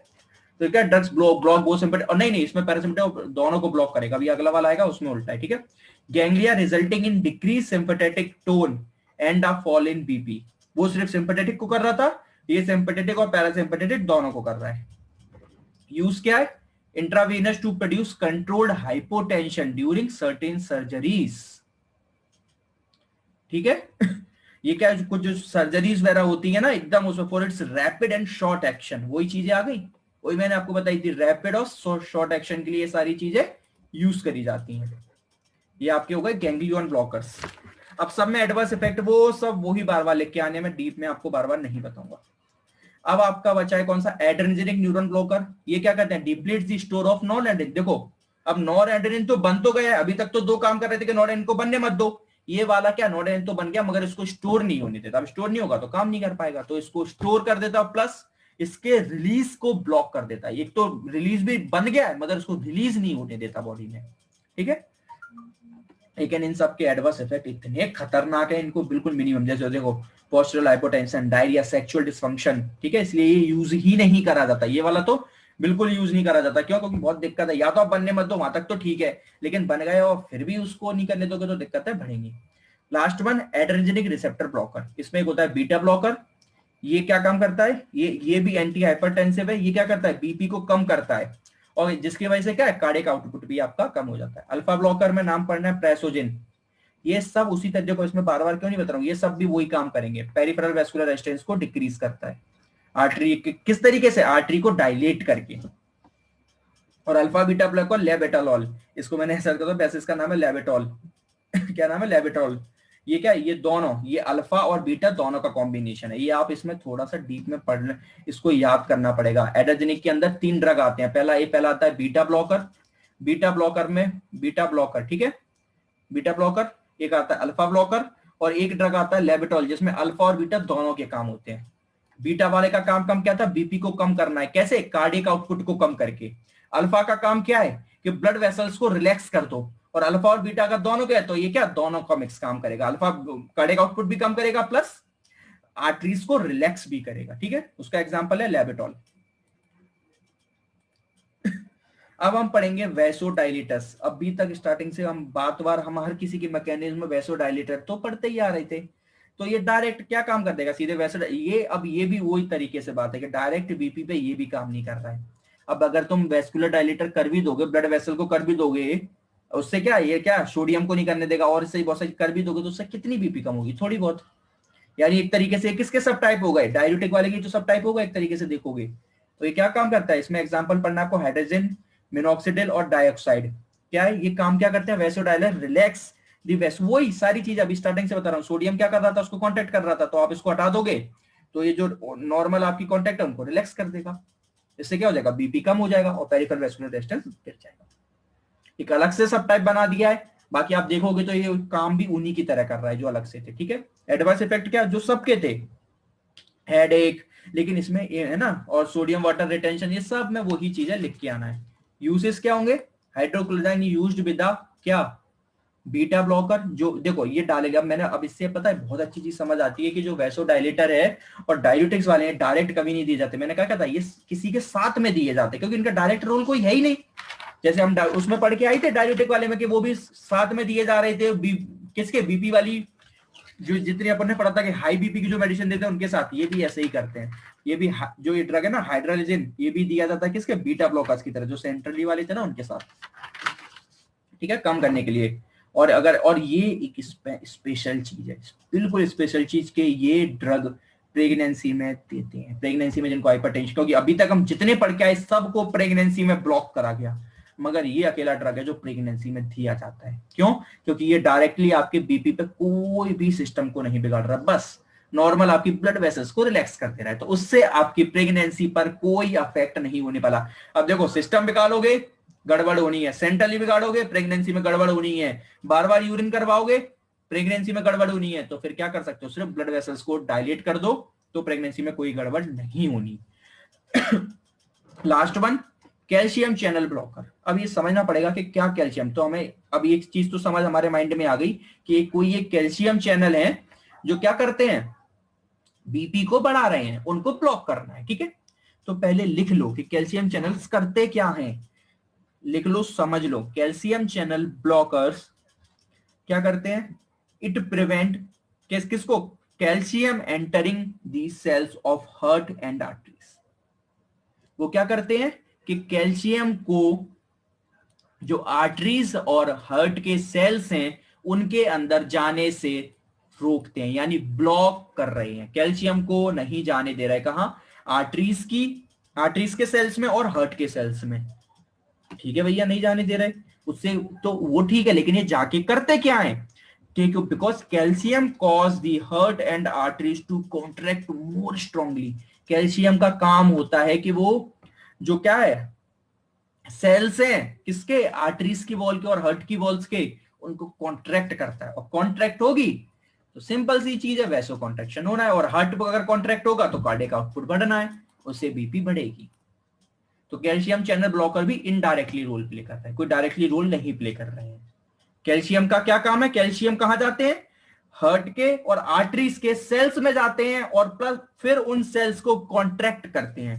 तो क्या ड्रग्स ब्लॉक वो सिंपैथेटिक, और नहीं इसमें पैरासिम्पैथेटिक दोनों को ब्लॉक करेगा, अभी अगला वाला आएगा उसमें उल्टा है, ठीक है। Ganglia resulting in decrease sympathetic tone and a fall in BP, वो सिर्फ सिंपैथेटिक को कर रहा था, ये सिंपैथेटिक और पैरासिम्पैथेटिक दोनों को कर रहा है। यूज क्या है, intravenous to produce controlled hypotension during certain surgeries, ठीक है। ये क्या है, कुछ जो सर्जरीज वगैरह होती है ना एकदम उसमें, for its rapid and short action, वही चीजें आ गई, वही मैंने आपको बताई थी, रैपिड और शॉर्ट एक्शन के लिए ये सारी चीजें यूज करी जाती हैं। ये आपके हो गए गैंग्लियन ब्लॉकर्स। अब सब में एडवर्स इफेक्ट वो सब वही बार बार लिख के आने में, डीप में आपको बार बार नहीं बताऊंगा। अब आपका बचा है कौन सा, एड्रेनर्जिक न्यूरॉन ब्लॉकर। ये क्या करते हैं, depletes the store of noradrenaline. देखो अब नॉर एड्रेनलिन तो बन तो गया है, अभी तक तो 2 काम कर रहे थे कि नॉर एड्रेनलिन को बनने मत दो, ये वाला क्या नॉर एड्रेनलिन तो बन गया मगर इसको स्टोर नहीं होने देता, अब स्टोर नहीं होगा तो काम नहीं कर पाएगा, तो इसको स्टोर कर देता, प्लस इसके रिलीज को ब्लॉक कर देता है। एक तो रिलीज भी बन गया है मगर इसको रिलीज नहीं होने देता बॉडी में, ठीक है। लेकिन इन सब के एडवर्स इफेक्ट इतने खतरनाक है, इनको बिल्कुल मिनिमम, जैसे देखो postural hypotension, diarrhoea, sexual dysfunction, ठीक है, इसलिए ये यूज ही नहीं करा जाता, ये वाला तो बिल्कुल यूज नहीं करा जाता। क्यों, क्योंकि बहुत दिक्कत है, या तो आप बनने मत दो वहां तक तो ठीक है, लेकिन बन गए और फिर भी उसको नहीं करने दोगे तो दिक्कतें बढ़ेंगी। Last one adrenergic receptor blocker, इसमें एक होता है बीटा ब्लॉकर। ये क्या काम करता है, ये भी एंटी हाइपरटेंसिव है, ये क्या करता है, बीपी को कम करता है, और जिसकी वजह से क्या है, कार्डियक आउटपुट भी आपका कम हो जाता है। अल्फा ब्लॉकर में नाम पढ़ना है प्रेसोजिन, ये सब उसी तरीके को, इसमें बार बार क्यों नहीं बता रहा हूं, ये सब भी वही काम करेंगे, पेरिफेरल वैस्कुलर रेजिस्टेंस को डिक्रीज करता है, आर्टरी किस तरीके से, आर्टरी को डायलेट करके। और अल्फा बीटा ब्लॉकर लेबेटालॉल, इसको मैंने ऐसा करता, वैसे इसका नाम है लेबेटॉल क्या नाम है, लेबेटॉल। ये क्या है, ये दोनों, ये अल्फा और बीटा दोनों का कॉम्बिनेशन है। ये आप इसमें थोड़ा सा डीप में पढ़ लें, इसको याद करना पड़ेगा। एड्रेजेनिक के अंदर 3 ड्रग आते हैं। पहला आता है बीटा ब्लॉकर, बीटा ब्लॉकर में बीटा ब्लॉकर, ठीक है, बीटा ब्लॉकर। एक आता है अल्फा ब्लॉकर, और एक ड्रग आता है लेविटॉल, जिसमें अल्फा और बीटा दोनों के काम होते हैं। बीटा वाले का काम क्या था, बीपी को कम करना है। कैसे? कार्डियक आउटपुट को कम करके। अल्फा का काम क्या है कि ब्लड वेसल्स को रिलैक्स कर दो, और अल्फा और बीटा का दोनों क्या है, तो ये क्या, दोनों का मिक्स काम करेगा। अल्फा कार्डियक आउटपुट भी कम करेगा, प्लस आर्टरीज को रिलैक्स भी करेगा, ठीक है। उसका एग्जांपल है लेविटॉल। अब हम पढ़ेंगे वैसोडाइलेटर्स। अभी तक स्टार्टिंग से हम हम हर किसी के मैकेनिज्म में वैसोडाइलेटर तो पढ़ते ही आ रहे थे। तो ये डायरेक्ट क्या काम कर देगा, सीधे ये भी वही तरीके से बात है कि डायरेक्ट बीपी पे ये भी काम नहीं कर रहा है। अब अगर तुम वैस्कुलर डायलेटर कर भी दोगे, ब्लड वेसल को कर भी दोगे, उससे क्या, ये क्या सोडियम को नहीं करने देगा, और इससे बहुत सारी कर भी दोगे, तो उससे कितनी बीपी कम होगी, थोड़ी बहुत। यानी एक तरीके से किसके सब टाइप हो गए, डाययूरेटिक वाले की तो सब टाइप होगा एक तरीके से देखोगे। तो ये क्या काम करता है, इसमें एग्जांपल पढ़ना आपको, हाइड्रोजन, मिनॉक्सिडिल और डाइऑक्साइड। क्या है ये काम, क्या करते हैं, वैसोडाइलर, रिलैक्स दी वेस। वही सारी चीज अभी स्टार्टिंग से बता रहा हूँ। सोडियम क्या कर रहा था, उसको कॉन्टेक्ट कर रहा था, तो आप इसको हटा दोगे तो ये जो नॉर्मल आपकी कॉन्टेक्ट है उनको रिलैक्स कर देगा। इससे क्या हो जाएगा, बीपी कम हो जाएगा और पेरिफेरल वैस्कुलर रेजिस्टेंस गिर जाएगा। एक अलग से सब टाइप बना दिया है, बाकी आप देखोगे तो ये काम भी उन्हीं की तरह कर रहा है जो अलग से थे, ठीक है। एडवर्स इफेक्ट क्या, जो सबके थे, हेडेक, लेकिन इसमें ये है ना, और सोडियम वाटर रिटेंशन, ये सब में वही चीजें लिख के आना है। यूसेस क्या होंगे, हाइड्रोक्लोराइन यूज्ड विद क्या, बीटा ब्लॉकर। जो देखो ये डालेगा मैंने, अब इससे पता है बहुत अच्छी चीज समझ आती है कि जो वैसोडाइलेटर है और डाययूरेटिक्स वाले हैं डायरेक्ट कभी नहीं दिए जाते। मैंने क्या कहता है, ये किसी के साथ में दिए जाते क्योंकि इनका डायरेक्ट रोल कोई है ही नहीं। जैसे हम उसमें पढ़ के आए थे डाययूरेटिक वाले में कि वो भी साथ में दिए जा रहे थे, किसके, बीपी वाली, जो जितनी अपन ने पढ़ा था कि हाई बीपी की जो मेडिसिन देते हैं उनके साथ ये भी ऐसे ही करते हैं। ये भी जो ये ड्रग है ना हाइड्रोलिजिन, ये भी दिया जाता है किसके, बीटा ब्लॉकर्स की तरह, जो सेंट्रली वाले थे ना उनके साथ, ठीक है, कम करने के लिए। और ये एक स्पेशल चीज है, बिल्कुल स्पेशल चीज के ये ड्रग प्रेगनेंसी में देते हैं, प्रेगनेंसी में जिनको हाइपरटेंशन, क्योंकि अभी तक हम जितने पढ़ के आए सबको प्रेगनेंसी में ब्लॉक करा गया, मगर ये अकेला ड्रग है जो प्रेगनेंसी में दिया जाता है। क्यों? क्योंकि ये डायरेक्टली आपके बीपी पे कोई भी सिस्टम को नहीं बिगाड़ रहा, बस नॉर्मल आपकी ब्लड वेसल्स को रिलैक्स कर दे रहा है, तो उससे आपकी प्रेगनेंसी पर कोई अफेक्ट नहीं होने वाला। अब देखो सिस्टम बिगाड़ोगे गड़बड़ होनी है, सेंट्रली बिगाड़ोगे प्रेगनेंसी में गड़बड़ होनी है, बार बार यूरिन करवाओगे प्रेगनेंसी में गड़बड़ होनी है, तो फिर क्या कर सकते हो, सिर्फ ब्लड वेसल्स को डायलेट कर दो तो प्रेगनेंसी में कोई गड़बड़ नहीं होनी। Last one, calcium channel blocker. अब ये समझना पड़ेगा कि क्या कैल्शियम, तो हमें अब एक चीज तो समझ हमारे माइंड में आ गई कि कोई एक कैल्शियम चैनल है जो क्या करते हैं, बीपी को बढ़ा रहे हैं, उनको ब्लॉक करना है, ठीक है। तो पहले लिख लो कि कैल्शियम चैनल्स करते क्या हैं, लिख लो समझ लो। कैल्शियम चैनल ब्लॉकर्स क्या करते हैं, इट प्रिवेंट किसको, calcium entering the cells of heart and arteries. वो क्या करते हैं कि कैल्शियम को जो आर्टरीज और हार्ट के सेल्स हैं उनके अंदर जाने से रोकते हैं, यानी ब्लॉक कर रहे हैं, कैल्शियम को नहीं जाने दे रहा है। कहां, आर्टरीज के सेल्स में और हार्ट के सेल्स में, ठीक है भैया, नहीं जाने दे रहे उससे, तो वो ठीक है, लेकिन ये जाके करते क्या है, because calcium cause the heart and arteries to contract more strongly. Calcium का काम होता है कि वो जो क्या है, सेल्स हैं किसके, आर्टरीज की वॉल के और हार्ट की वॉल्स के, उनको कॉन्ट्रैक्ट करता है, और कॉन्ट्रैक्ट होगी तो सिंपल सी चीज है, वैसो कॉन्ट्रैक्शन होना है, और हार्ट अगर कॉन्ट्रैक्ट होगा तो कार्डियक आउटपुट बढ़ना है, उससे बीपी बढ़ेगी। तो कैल्शियम चैनल ब्लॉकर भी इनडायरेक्टली रोल प्ले करता है, कोई डायरेक्टली रोल नहीं प्ले कर रहे हैं। कैल्शियम का क्या काम है, कैल्शियम कहां जाते हैं, हार्ट के और आर्टरीज के सेल्स में जाते हैं, और प्लस फिर उन सेल्स को कॉन्ट्रैक्ट करते हैं,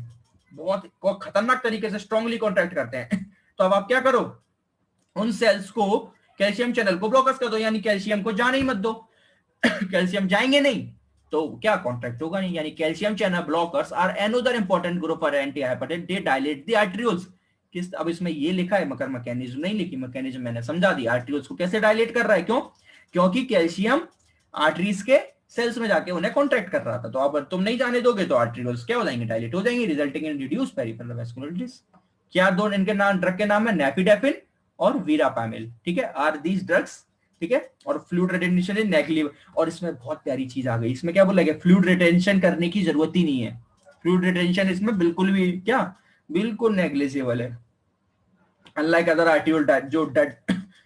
बहुत खतरनाक तरीके से स्ट्रांगली कॉन्ट्रैक्ट करते हैं। तो अब आप क्या करो, उन सेल्स को, कैल्शियम चैनल को ब्लॉकर्स कर दो, यानी कैल्शियम को जाने ही मत दो। कैल्शियम जाएंगे नहीं तो क्या कॉन्ट्रैक्ट होगा नहीं, यानी calcium channel blockers are another important group for anti hypertension, they dilate the arteries. किस, अब इसमें ये लिखा है मगर मैकेनिज्म नहीं लिखी, मैकेनिज्म मैंने समझा दिया, आर्टरीज को कैसे डायलेट कर रहा है, क्यों, क्योंकि कैल्शियम आर्टरीज के सेल्स में जाके उन्हें कॉन्ट्रैक्ट कर रहा था, तो अब तुम नहीं जाने दोगे तो आर्टरीज क्या हो जाएंगे, डायलेट हो जाएंगे, resulting in reduce peripheral vascular disease. क्या दो इनके नाम, ड्रग के नाम है, नेफिडेपिन और वीरापामिल, ठीक है। आर दीज ड्रग्स ठीक है, और फ्लूइड रिटेंशन इज नेग्लिजिबल। और इसमें बहुत प्यारी चीज आ गई, इसमें क्या बोला गया, फ्लूइड रिटेंशन करने की जरूरत ही नहीं है, फ्लूइड रिटेंशन इसमें बिल्कुल भी क्या, बिल्कुल नेग्लिजिबल है। अनलाइक अदर आर्टिकल जो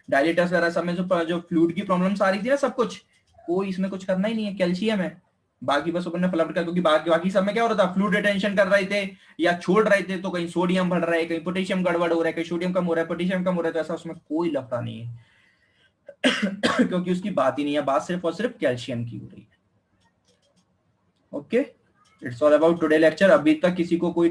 डायलिटस वगैरह सब में जो फ्लूइड की प्रॉब्लम्स आ रही थी ना, सब कुछ, कोई इसमें कुछ करना ही नहीं है, कैल्शियम है। बाकी बस अपन ने फ्लड कर, क्योंकि बाकी सब में क्या हो रहा था, फ्लूइड रिटेंशन कर रहे थे या छोड़ रहे थे, तो कहीं सोडियम बढ़ रहा है, कहीं पोटेशियम गड़बड़ हो रहा है, कहीं सोडियम कम हो रहा है, पोटेशियम कम हो रहा है, तो ऐसा उसमें कोई लफड़ा नहीं है क्योंकि उसकी बात ही नहीं है, बात सिर्फ और सिर्फ कैल्शियम की हो रही है। Okay, it's all about today lecture. अभी तक किसी को कोई